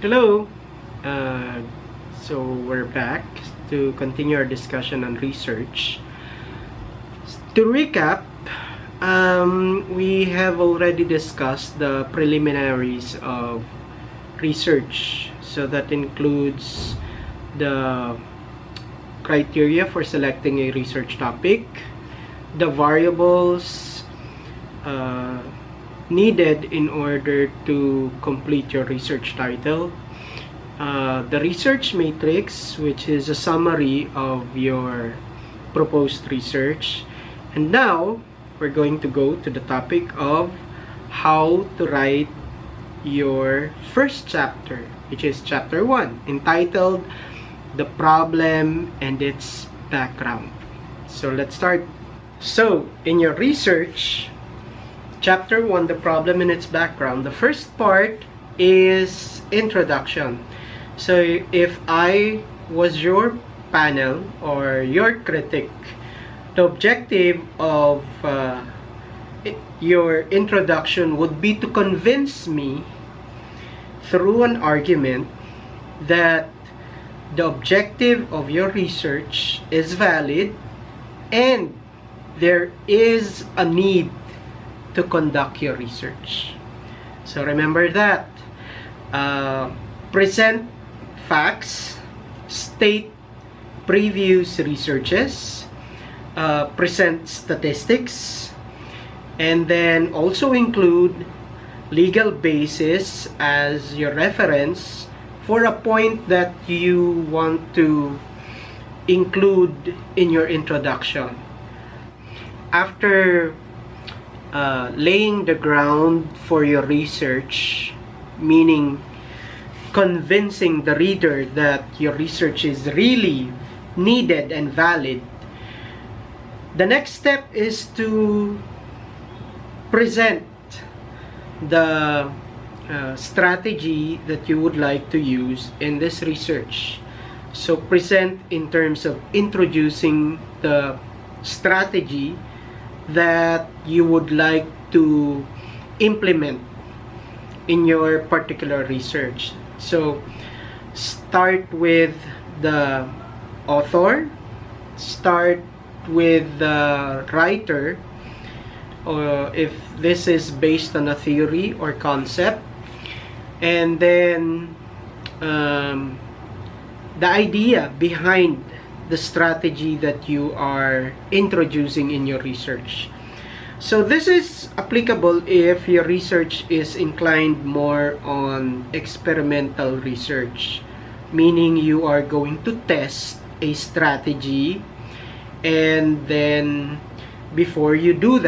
Hello! So we're back to continue our discussion on research. To recap, we have already discussed the preliminaries of research. So that includes the criteria for selecting a research topic, the variables needed in order to complete your research title, the research matrix, which is a summary of your proposed research, and now we're going to go to the topic of how to write your first chapter, which is chapter 1, entitled The Problem and Its Background. So let's start. So in your research, Chapter 1, the problem and its background. The first part is introduction. So if I was your panel or your critic, the objective of your introduction would be to convince me through an argument that the objective of your research is valid and there is a need to conduct your research. So remember that. Present facts, state previous researches, present statistics, and then also include legal basis as your reference for a point that you want to include in your introduction. After laying the ground for your research, meaning convincing the reader that your research is really needed and valid, the next step is to present the strategy that you would like to use in this research. So present in terms of introducing the strategy that you would like to implement in your particular research. So start with the author, start with the writer, or if this is based on a theory or concept, and then the idea behind the strategy that you are introducing in your research. So this is applicable if your research is inclined more on experimental research, meaning you are going to test a strategy, and then before you do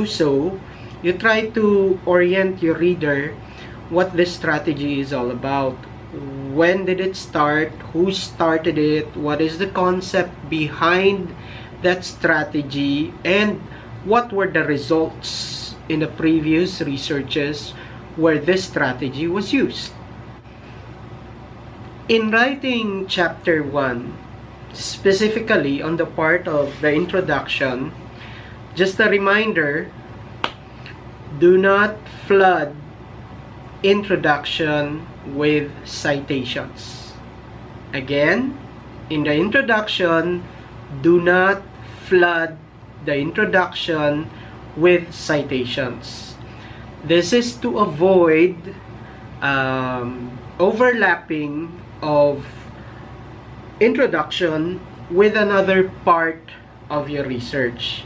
so, you try to orient your reader what this strategy is all about. When did it start? Who started it? What is the concept behind that strategy? And what were the results in the previous researches where this strategy was used? In writing chapter 1, specifically on the part of the introduction, just a reminder, do not flood introduction with citations. Again, in the introduction, do not flood the introduction with citations. This is to avoid overlapping of introduction with another part of your research,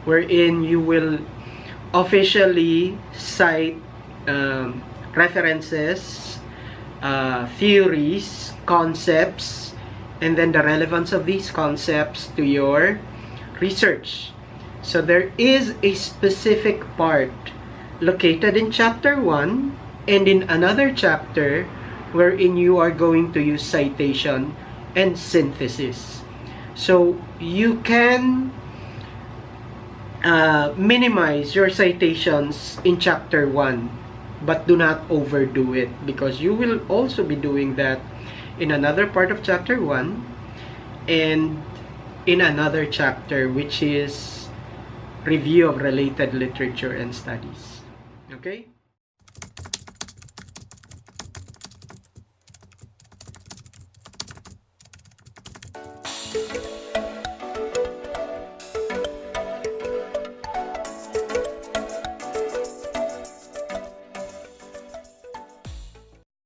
wherein you will officially cite references, theories, concepts, and then the relevance of these concepts to your research. So there is a specific part located in chapter 1 and in another chapter wherein you are going to use citation and synthesis. So you can minimize your citations in chapter 1, but do not overdo it, because you will also be doing that in another part of chapter 1 and in another chapter, which is review of related literature and studies. Okay?